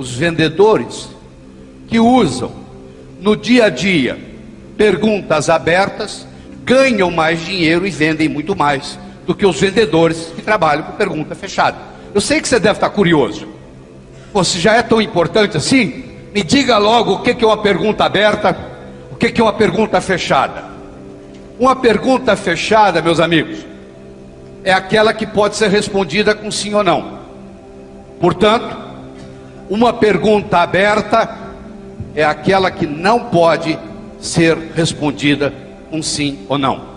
os vendedores que usam no dia a dia perguntas abertas ganham mais dinheiro e vendem muito mais do que os vendedores que trabalham com pergunta fechada. Eu sei que você deve estar curioso. Você já é tão importante assim? Me diga logo o que é uma pergunta aberta, o que é uma pergunta fechada. Uma pergunta fechada, meus amigos, é aquela que pode ser respondida com sim ou não. Portanto, uma pergunta aberta é aquela que não pode ser respondida com sim ou não.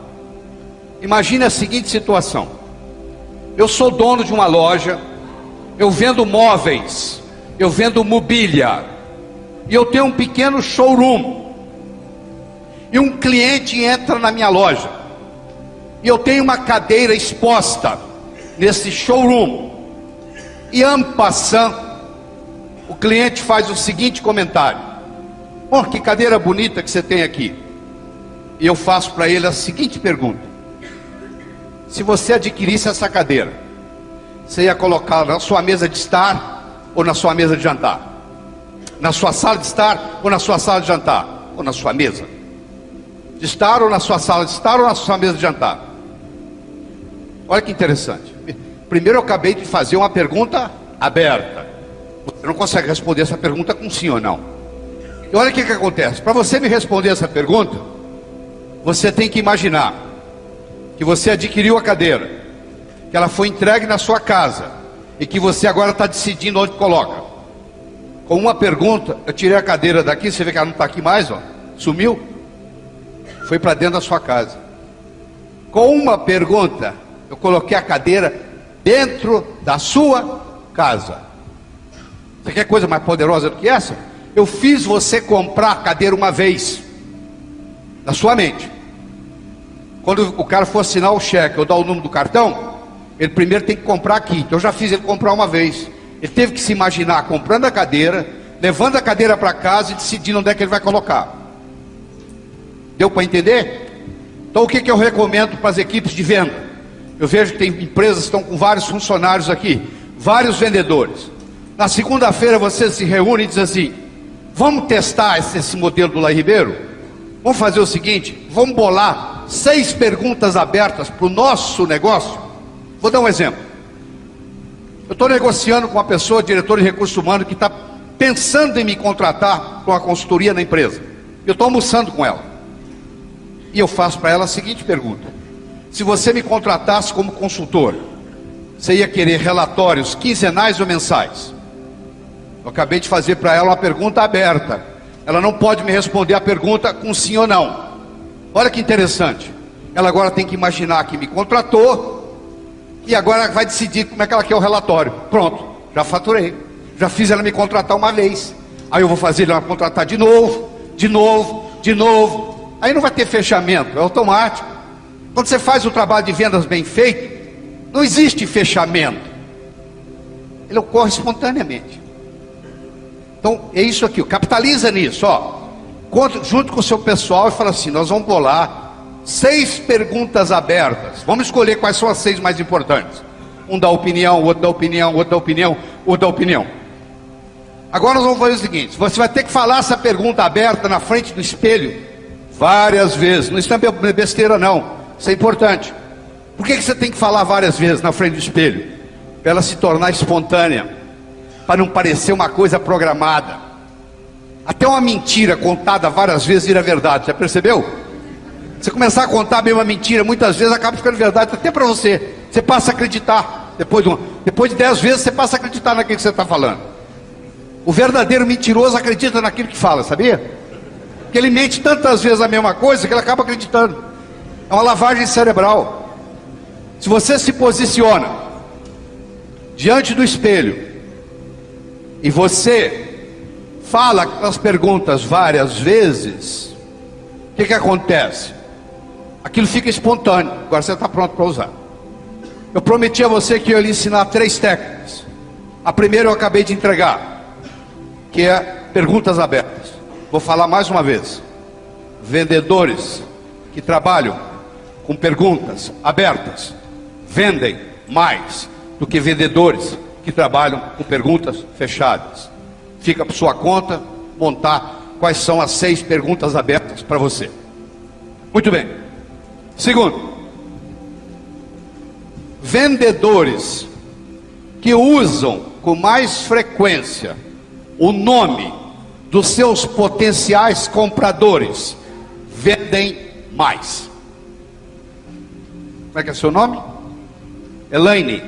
Imagine a seguinte situação: eu sou dono de uma loja, eu vendo móveis, eu vendo mobília, e eu tenho um pequeno showroom, e um cliente entra na minha loja, e eu tenho uma cadeira exposta nesse showroom, e en passant, o cliente faz o seguinte comentário: oh, que cadeira bonita que você tem aqui. E eu faço para ele a seguinte pergunta: se você adquirisse essa cadeira, você ia colocar na sua mesa de estar ou na sua mesa de jantar? Na sua sala de estar ou na sua sala de jantar? Ou na sua mesa de estar ou na sua sala de estar ou na sua mesa de jantar? Olha que interessante. Primeiro eu acabei de fazer uma pergunta aberta. Você não consegue responder essa pergunta com sim ou não. E olha o que acontece. Para você me responder essa pergunta, você tem que imaginar que você adquiriu a cadeira, que ela foi entregue na sua casa e que você agora está decidindo onde coloca. Com uma pergunta, eu tirei a cadeira daqui, você vê que ela não está aqui mais, ó, sumiu, foi para dentro da sua casa. Com uma pergunta, eu coloquei a cadeira dentro da sua casa. Você quer coisa mais poderosa do que essa? Eu fiz você comprar a cadeira uma vez, na sua mente. Quando o cara for assinar o cheque ou dar o número do cartão, ele primeiro tem que comprar aqui. Então eu já fiz ele comprar uma vez. Ele teve que se imaginar comprando a cadeira, levando a cadeira para casa e decidindo onde é que ele vai colocar. Deu para entender? Então o que eu recomendo para as equipes de venda? Eu vejo que tem empresas que estão com vários funcionários aqui, vários vendedores. Na segunda-feira você se reúne e diz assim: vamos testar esse modelo do Laí Ribeiro? Vamos fazer o seguinte, vamos bolar 6 perguntas abertas para o nosso negócio. Vou dar um exemplo. Eu estou negociando com uma pessoa, diretor de recursos humanos, que está pensando em me contratar para uma consultoria na empresa. Eu estou almoçando com ela. E eu faço para ela a seguinte pergunta: se você me contratasse como consultor, você ia querer relatórios quinzenais ou mensais? Eu acabei de fazer para ela uma pergunta aberta. Ela não pode me responder a pergunta com sim ou não. Olha que interessante. Ela agora tem que imaginar que me contratou e agora vai decidir como é que ela quer o relatório. Pronto, já faturei. Já fiz ela me contratar uma vez. Aí eu vou fazer ela contratar de novo, de novo, de novo. Aí não vai ter fechamento, é automático. Quando você faz o trabalho de vendas bem feito, não existe fechamento. Ele ocorre espontaneamente. Então é isso aqui, capitaliza nisso, ó. Junto com o seu pessoal e fala assim: nós vamos bolar 6 perguntas abertas. Vamos escolher quais são as 6 mais importantes. Um dá opinião, o outro dá opinião, o outro dá opinião, o outro dá opinião. Agora nós vamos fazer o seguinte: você vai ter que falar essa pergunta aberta na frente do espelho várias vezes. Não, isso não é besteira não, isso é importante. Por que você tem que falar várias vezes na frente do espelho? Para ela se tornar espontânea, para não parecer uma coisa programada. Até uma mentira contada várias vezes vira verdade, já percebeu? Você começar a contar bem uma mentira, muitas vezes acaba ficando verdade até para você. Você passa a acreditar, depois de 10 vezes você passa a acreditar naquilo que você está falando. O verdadeiro mentiroso acredita naquilo que fala, sabia? Porque ele mente tantas vezes a mesma coisa que ele acaba acreditando. É uma lavagem cerebral. Se você se posiciona diante do espelho e você fala aquelas perguntas várias vezes, o que acontece? Aquilo fica espontâneo. Agora você está pronto para usar. Eu prometi a você que eu ia lhe ensinar 3 técnicas. A primeira eu acabei de entregar, que é perguntas abertas. Vou falar mais uma vez. Vendedores que trabalham com perguntas abertas vendem mais do que vendedores que trabalham com perguntas fechadas. fica por sua conta montar quais são as 6 perguntas abertas para você. Muito bem. Segundo, vendedores que usam com mais frequência o nome dos seus potenciais compradores vendem mais. Como é que é seu nome? Elaine.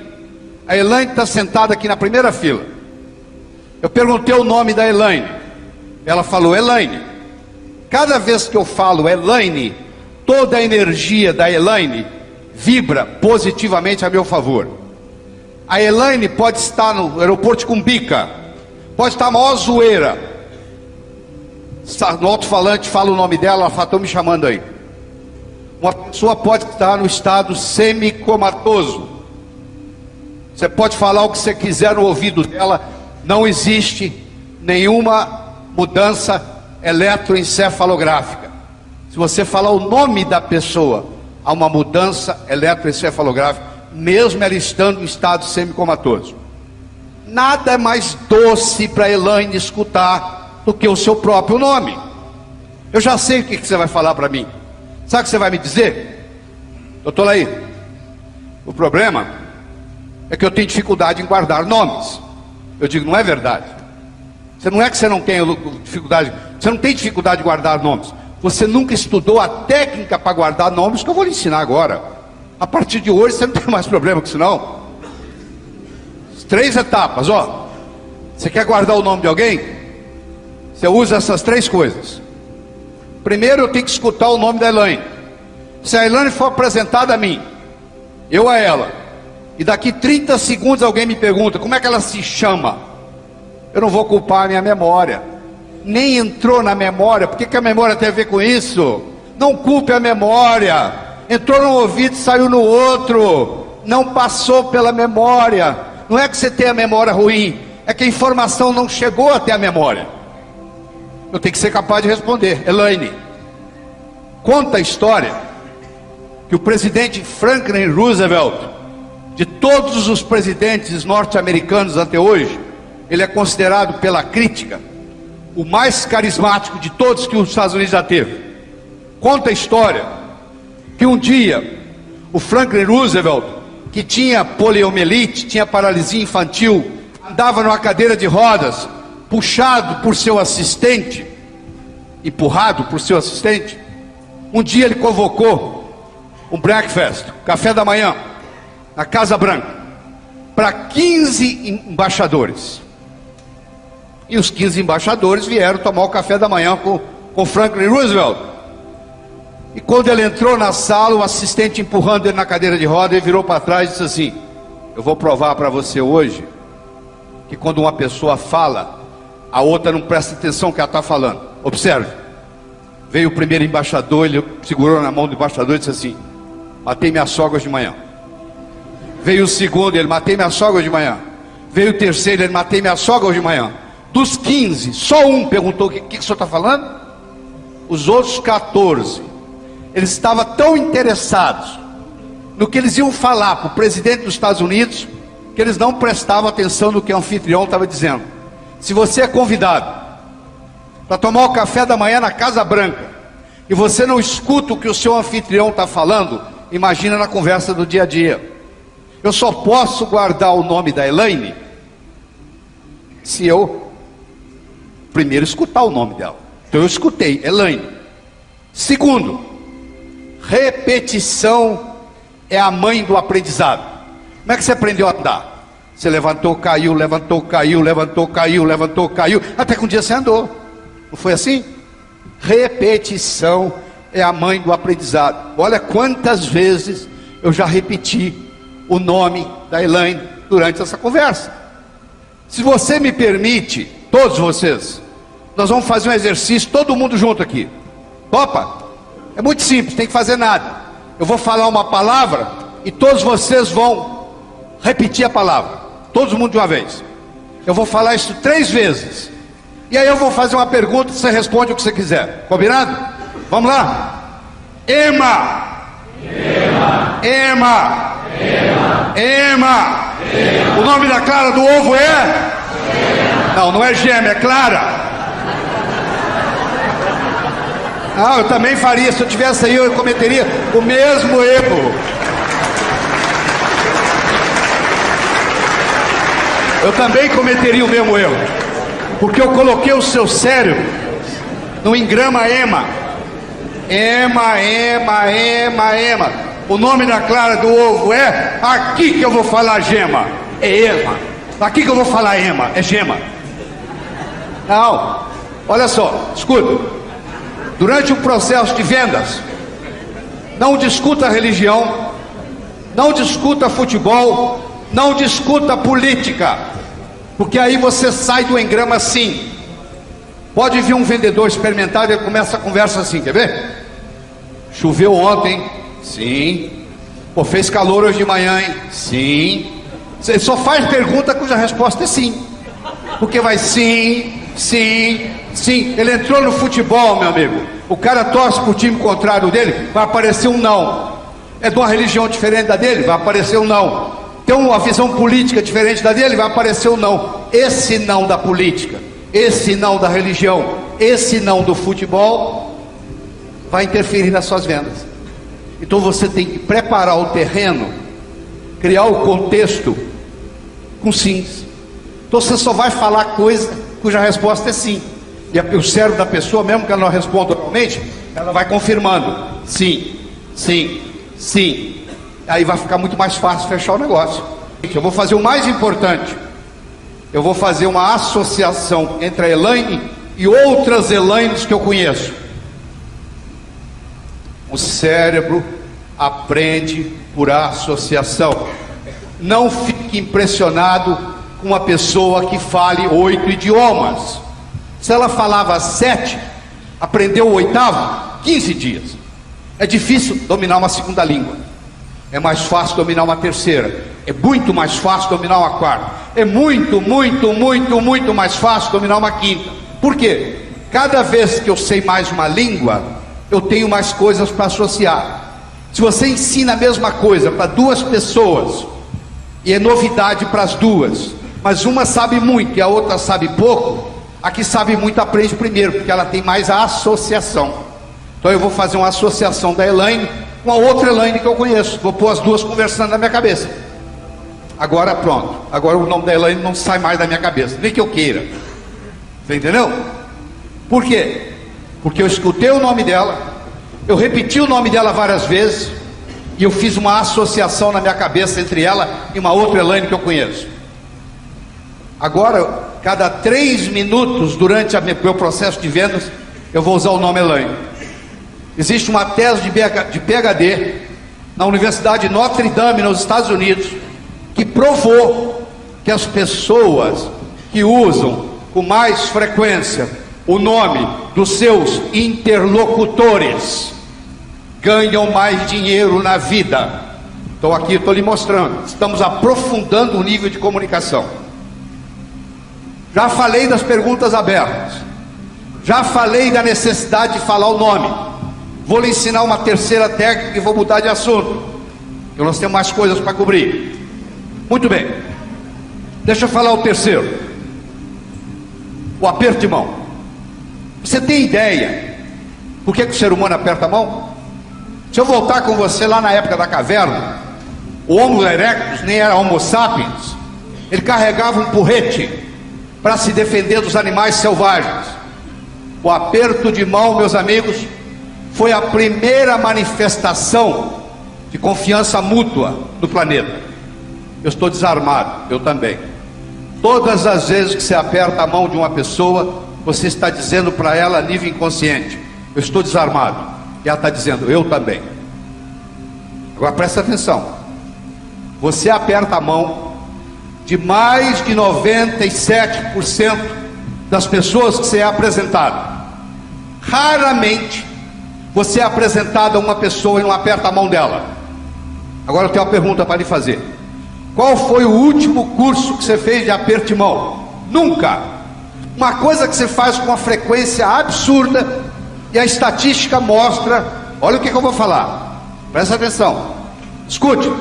A Elaine está sentada aqui na primeira fila. Eu perguntei o nome da Elaine. Ela falou Elaine. Cada vez que eu falo Elaine, toda a energia da Elaine vibra positivamente a meu favor. A Elaine pode estar no aeroporto de Cumbica, pode estar a maior zoeira. No alto-falante fala o nome dela, ela fala, estão me chamando aí. Uma pessoa pode estar no estado semicomatoso. Você pode falar o que você quiser no ouvido dela, não existe nenhuma mudança eletroencefalográfica. Se você falar o nome da pessoa, há uma mudança eletroencefalográfica, mesmo ela estando em estado semicomatoso. Nada é mais doce para Elaine escutar do que o seu próprio nome. Eu já sei o que você vai falar para mim. Sabe o que você vai me dizer? Doutor Laí, o problema é que eu tenho dificuldade em guardar nomes. Eu digo, não é verdade. Você não é que você não tem dificuldade, você não tem dificuldade de guardar nomes. Você nunca estudou a técnica para guardar nomes que eu vou lhe ensinar agora. A partir de hoje você não tem mais problema com isso não. 3 etapas, ó. Você quer guardar o nome de alguém? Você usa essas 3 coisas. Primeiro eu tenho que escutar o nome da Elaine. Se a Elaine for apresentada a mim, eu a ela, e daqui 30 segundos alguém me pergunta como é que ela se chama, eu não vou culpar a minha memória. Nem entrou na memória. Por que a memória tem a ver com isso? Não culpe a memória. Entrou num ouvido e saiu no outro. Não passou pela memória. Não é que você tem a memória ruim, é que a informação não chegou até a memória. Eu tenho que ser capaz de responder. Elaine, conta a história que o presidente Franklin Roosevelt, de todos os presidentes norte-americanos até hoje, ele é considerado pela crítica o mais carismático de todos que os Estados Unidos já teve. Conta a história que um dia o Franklin Roosevelt, que tinha poliomielite, tinha paralisia infantil, andava numa cadeira de rodas, puxado por seu assistente, empurrado por seu assistente. Um dia ele convocou um breakfast, café da manhã, na Casa Branca, para 15 embaixadores. E os 15 embaixadores vieram tomar o café da manhã com Franklin Roosevelt. E quando ele entrou na sala, o assistente empurrando ele na cadeira de roda, ele virou para trás e disse assim: eu vou provar para você hoje que quando uma pessoa fala, a outra não presta atenção no que ela está falando. Observe. Veio o primeiro embaixador, ele segurou na mão do embaixador e disse assim: matei minha sogra de manhã. Veio o segundo, ele: matei minha sogra de manhã. Veio o terceiro, ele: matei minha sogra de manhã. Dos 15, só um perguntou: o que o senhor está falando? Os outros 14, eles estavam tão interessados no que eles iam falar para o presidente dos Estados Unidos, que eles não prestavam atenção no que o anfitrião estava dizendo. Se você é convidado para tomar o café da manhã na Casa Branca, e você não escuta o que o seu anfitrião está falando, imagina na conversa do dia a dia. Eu só posso guardar o nome da Elaine se eu primeiro escutar o nome dela. Então eu escutei, Elaine. Segundo, repetição é a mãe do aprendizado. Como é que você aprendeu a andar? Você levantou, caiu, levantou, caiu, levantou, caiu, levantou, caiu, até que um dia você andou. Não foi assim? Repetição é a mãe do aprendizado. Olha quantas vezes eu já repeti o nome da Elaine durante essa conversa. Se você me permite, todos vocês, nós vamos fazer um exercício, todo mundo junto aqui. Topa? É muito simples, tem que fazer nada. Eu vou falar uma palavra e todos vocês vão repetir a palavra. Todo mundo de uma vez. Eu vou falar isso 3 vezes. E aí eu vou fazer uma pergunta e você responde o que você quiser. Combinado? Vamos lá? Ema. Ema. Ema. Ema. Ema. O nome da clara do ovo é? Não, não é gêmea, é clara. Ah, eu também faria. Se eu tivesse aí, eu cometeria o mesmo erro. Eu também cometeria o mesmo erro. Porque eu coloquei o seu cérebro no engrama ema. Ema, ema, ema, ema. O nome da clara do ovo é aqui que eu vou falar gema. É ema. Aqui que eu vou falar ema. É gema. Não. Olha só, escuta. Durante o processo de vendas, não discuta religião, não discuta futebol, não discuta política, porque aí você sai do engrama assim. Pode vir um vendedor experimentado e ele começa a conversa assim, quer ver? Choveu ontem? Sim. Pô, fez calor hoje de manhã, hein? Sim. Ele só faz pergunta cuja resposta é sim. Porque vai sim, sim, sim. Ele entrou no futebol, meu amigo. O cara torce pro time contrário dele, vai aparecer um não. É de uma religião diferente da dele, vai aparecer um não. Tem uma visão política diferente da dele, vai aparecer um não. Esse não da política, esse não da religião, esse não do futebol vai interferir nas suas vendas. Então você tem que preparar o terreno, criar o contexto com sims. Então você só vai falar coisa cuja resposta é sim. E o cérebro da pessoa, mesmo que ela não responda normalmente, ela vai confirmando. Sim, sim, sim. Aí vai ficar muito mais fácil fechar o negócio. Eu vou fazer o mais importante. Eu vou fazer uma associação entre a Elaine e outras Elaines que eu conheço. O cérebro aprende por associação. Não fique impressionado com uma pessoa que fale 8 idiomas. Se ela falava 7, aprendeu o 8º, 15 dias. É difícil dominar uma segunda língua. É mais fácil dominar uma terceira. É muito mais fácil dominar uma quarta. É muito mais fácil dominar uma quinta. Por quê? Cada vez que eu sei mais uma língua, eu tenho mais coisas para associar. Se você ensina a mesma coisa para 2 pessoas, e é novidade para as 2, mas uma sabe muito e a outra sabe pouco, a que sabe muito aprende primeiro, porque ela tem mais a associação. Então eu vou fazer uma associação da Elaine com a outra Elaine que eu conheço. Vou pôr as 2 conversando na minha cabeça. Agora pronto. Agora o nome da Elaine não sai mais da minha cabeça, nem que eu queira. Você entendeu? Por quê? Porque eu escutei o nome dela, eu repeti o nome dela várias vezes, e eu fiz uma associação na minha cabeça entre ela e uma outra Elaine que eu conheço. Agora, cada 3 minutos durante o meu processo de vendas, eu vou usar o nome Elaine. Existe uma tese de PhD na Universidade de Notre Dame, nos Estados Unidos, que provou que as pessoas que usam com mais frequência o nome dos seus interlocutores ganham mais dinheiro na vida. Então aqui eu estou lhe mostrando. Estamos aprofundando o nível de comunicação. Já falei das perguntas abertas. Já falei da necessidade de falar o nome. Vou lhe ensinar uma terceira técnica e vou mudar de assunto, porque nós temos mais coisas para cobrir. Muito bem. Deixa eu falar o terceiro. O aperto de mão. Você tem ideia por que o ser humano aperta a mão? Se eu voltar com você lá na época da caverna, o Homo erectus nem era Homo sapiens. Ele carregava um porrete para se defender dos animais selvagens. O aperto de mão, meus amigos, foi a primeira manifestação de confiança mútua no planeta. Eu estou desarmado, eu também. Todas as vezes que você aperta a mão de uma pessoa, você está dizendo para ela a nível inconsciente: eu estou desarmado. E ela está dizendo: eu também. Agora presta atenção. Você aperta a mão de mais de 97% das pessoas que você é apresentado. Raramente você é apresentado a uma pessoa e não aperta a mão dela. Agora eu tenho uma pergunta para lhe fazer. Qual foi o último curso que você fez de aperto de mão? Nunca. Uma coisa que você faz com uma frequência absurda, e a estatística mostra, olha o que eu vou falar, presta atenção, escute.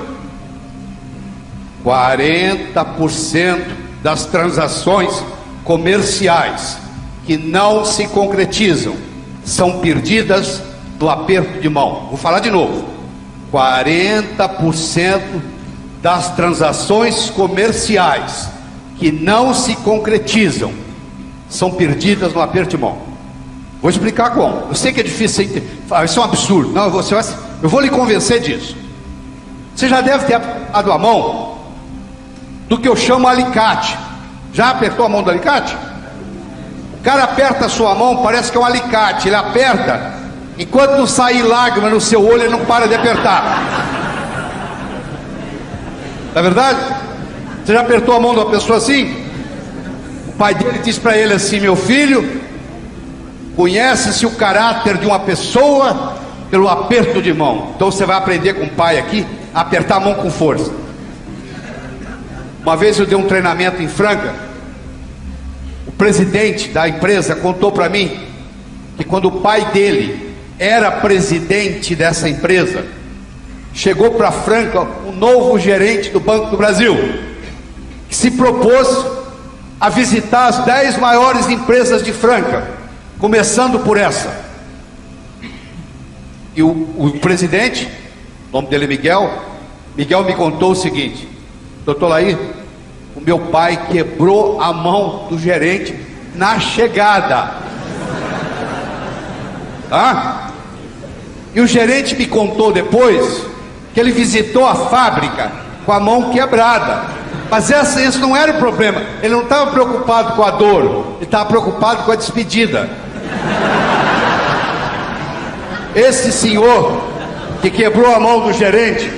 40% das transações comerciais que não se concretizam são perdidas no aperto de mão. Vou falar de novo. 40% das transações comerciais que não se concretizam são perdidas no aperto de mão. Vou explicar como. Eu sei que é difícil entender. Isso é um absurdo. Não, eu vou lhe convencer disso. Você já deve ter apertado a mão do que eu chamo alicate. Já apertou a mão do alicate? O cara aperta a sua mão, parece que é um alicate. Ele aperta, enquanto não sair lágrima no seu olho, ele não para de apertar. Não é verdade? Você já apertou a mão de uma pessoa assim? O pai dele diz para ele assim: meu filho, conhece-se o caráter de uma pessoa pelo aperto de mão. Então você vai aprender com o pai aqui a apertar a mão com força. Uma vez eu dei um treinamento em Franca. O presidente da empresa contou para mim que quando o pai dele era presidente dessa empresa, chegou para Franca um novo gerente do Banco do Brasil, que se propôs a visitar as 10 maiores empresas de Franca, começando por essa. E o presidente, o nome dele é Miguel me contou o seguinte: doutor Laí, o meu pai quebrou a mão do gerente na chegada. Tá? E o gerente me contou depois que ele visitou a fábrica com a mão quebrada. Mas esse não era o problema. Ele não estava preocupado com a dor, ele estava preocupado com a despedida. Esse senhor que quebrou a mão do gerente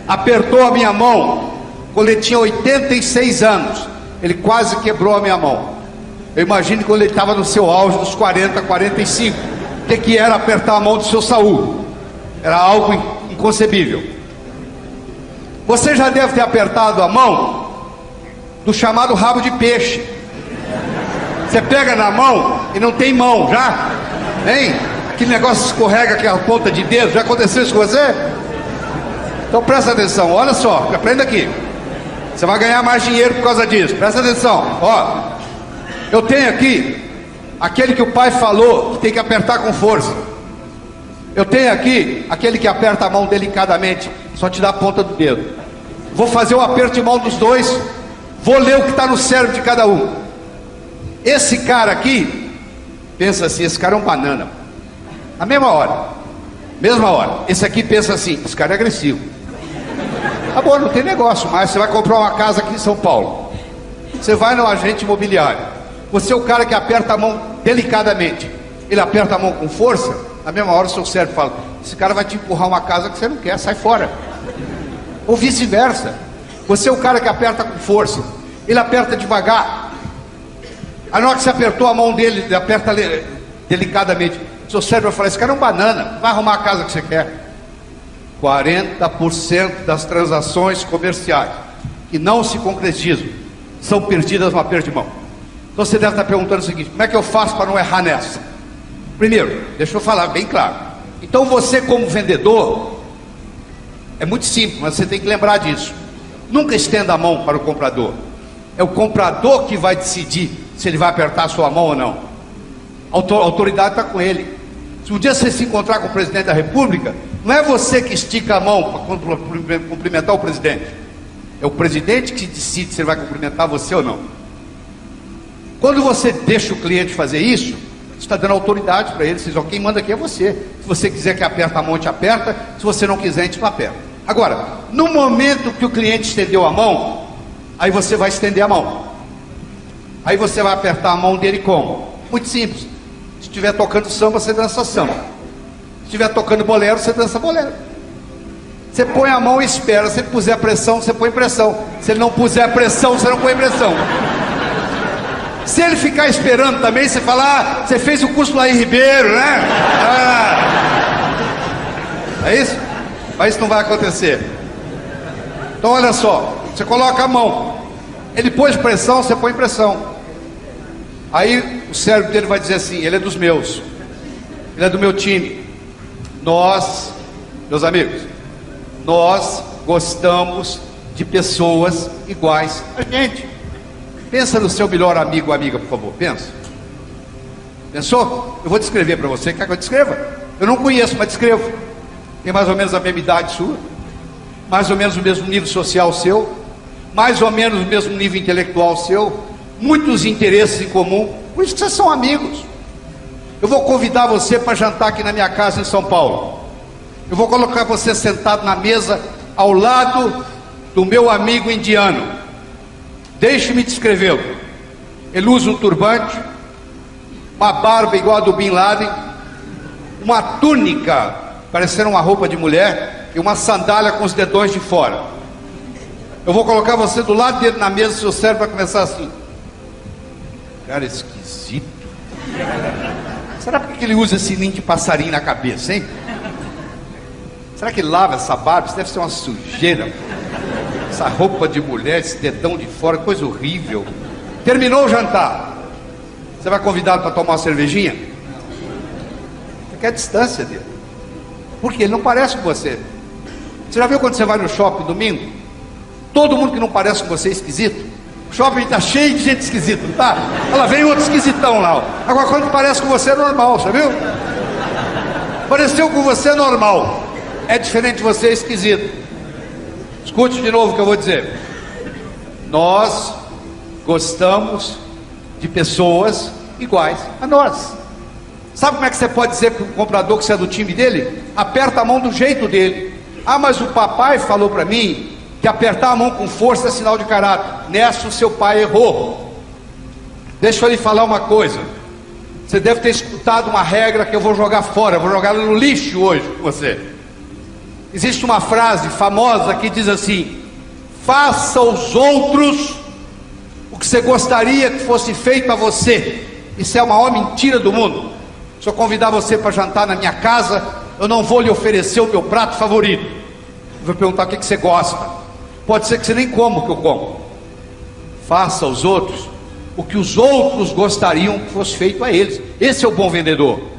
apertou a minha mão quando ele tinha 86 anos. Ele quase quebrou a minha mão. Eu imagino quando ele estava no seu auge dos 40, 45. O que era apertar a mão do seu Saúl? Era algo inconcebível. Você já deve ter apertado a mão do chamado rabo de peixe. Você pega na mão e não tem mão, já? Hein? Aquele negócio escorrega, aquela ponta de dedo. Já aconteceu isso com você? Então presta atenção, olha só, aprenda aqui. Você vai ganhar mais dinheiro por causa disso. Presta atenção, ó. Eu tenho aqui aquele que o pai falou que tem que apertar com força. Eu tenho aqui aquele que aperta a mão delicadamente, só te dá a ponta do dedo. Vou fazer o aperto de mão dos dois. Vou ler o que está no cérebro de cada um. Esse cara aqui pensa assim: esse cara é um banana. Na mesma hora, esse aqui pensa assim: esse cara é agressivo. Tá bom, não tem negócio mais. Você vai comprar uma casa aqui em São Paulo, você vai no agente imobiliário, você é o cara que aperta a mão delicadamente, ele aperta a mão com força. Na mesma hora o seu cérebro fala: esse cara vai te empurrar uma casa que você não quer, sai fora. Ou vice-versa, você é o cara que aperta com força, ele aperta devagar. Aí na hora que você apertou a mão dele, ele aperta delicadamente, seu cérebro vai falar: esse cara é um banana, vai arrumar a casa que você quer. 40% das transações comerciais que não se concretizam são perdidas no aperto de mão. Então você deve estar perguntando o seguinte: como é que eu faço para não errar nessa? Primeiro, deixa eu falar bem claro. Então você, como vendedor, é muito simples, mas você tem que lembrar disso. Nunca estenda a mão para o comprador. É o comprador que vai decidir se ele vai apertar a sua mão ou não. A autoridade está com ele. Se um dia você se encontrar com o presidente da República, não é você que estica a mão para cumprimentar o presidente. É o presidente que decide se ele vai cumprimentar você ou não. Quando você deixa o cliente fazer isso, você está dando autoridade para ele. Você diz: quem manda aqui é você. Se você quiser que aperta a mão, te aperta. Se você não quiser, a gente não aperta. Agora, no momento que o cliente estendeu a mão, aí você vai estender a mão. Aí você vai apertar a mão dele como? Muito simples. Se estiver tocando samba, você dança samba. Se estiver tocando bolero, você dança bolero. Você põe a mão e espera. Se ele puser pressão, você põe pressão. Se ele não puser pressão, você não põe pressão. Se ele ficar esperando também, você fala: ah, você fez o curso Laí Ribeiro, né? É isso? Mas isso não vai acontecer. Então olha só, você coloca a mão, ele pôs pressão, você põe pressão. Aí o cérebro dele vai dizer assim: ele é dos meus, ele é do meu time. Nós, meus amigos, nós gostamos de pessoas iguais a gente. Pensa no seu melhor amigo ou amiga, por favor. Pensa. Pensou? Eu vou descrever para você. Quer que eu descreva? Eu não conheço, mas descrevo. Tem mais ou menos a mesma idade sua, mais ou menos o mesmo nível social seu, mais ou menos o mesmo nível intelectual seu, muitos interesses em comum. Por isso que vocês são amigos. Eu vou convidar você para jantar aqui na minha casa em São Paulo. Eu vou colocar você sentado na mesa ao lado do meu amigo indiano. Deixe-me descrevê-lo. Ele usa um turbante, uma barba igual a do Bin Laden, uma túnica parecendo uma roupa de mulher e uma sandália com os dedões de fora. Eu vou colocar você do lado dele na mesa, seu cérebro vai começar assim. Cara esquisito. Será porque ele usa esse ninho de passarinho na cabeça, hein? Será que ele lava essa barba? Isso deve ser uma sujeira. Essa roupa de mulher, esse dedão de fora, coisa horrível. Terminou o jantar. Você vai convidá-lo para tomar uma cervejinha? Você quer a distância dele. Porque ele não parece com você. Você já viu quando você vai no shopping domingo? Todo mundo que não parece com você é esquisito. O shopping está cheio de gente esquisita, não tá? Ela vem outro esquisitão lá. Agora quando parece com você é normal, você viu? Pareceu com você é normal. É diferente de você é esquisito. Escute de novo o que eu vou dizer. Nós gostamos de pessoas iguais a nós. Sabe como é que você pode dizer para o comprador que você é do time dele? Aperta a mão do jeito dele. Ah, mas o papai falou para mim que apertar a mão com força é sinal de caráter. Nessa o seu pai errou. Deixa eu lhe falar uma coisa. Você deve ter escutado uma regra que eu vou jogar fora, eu vou jogar no lixo hoje com você. Existe uma frase famosa que diz assim: faça aos outros o que você gostaria que fosse feito a você. Isso é a maior mentira do mundo. Se eu convidar você para jantar na minha casa, eu não vou lhe oferecer o meu prato favorito. Eu vou perguntar o que você gosta. Pode ser que você nem coma o que eu como. Faça aos outros o que os outros gostariam que fosse feito a eles. Esse é o bom vendedor.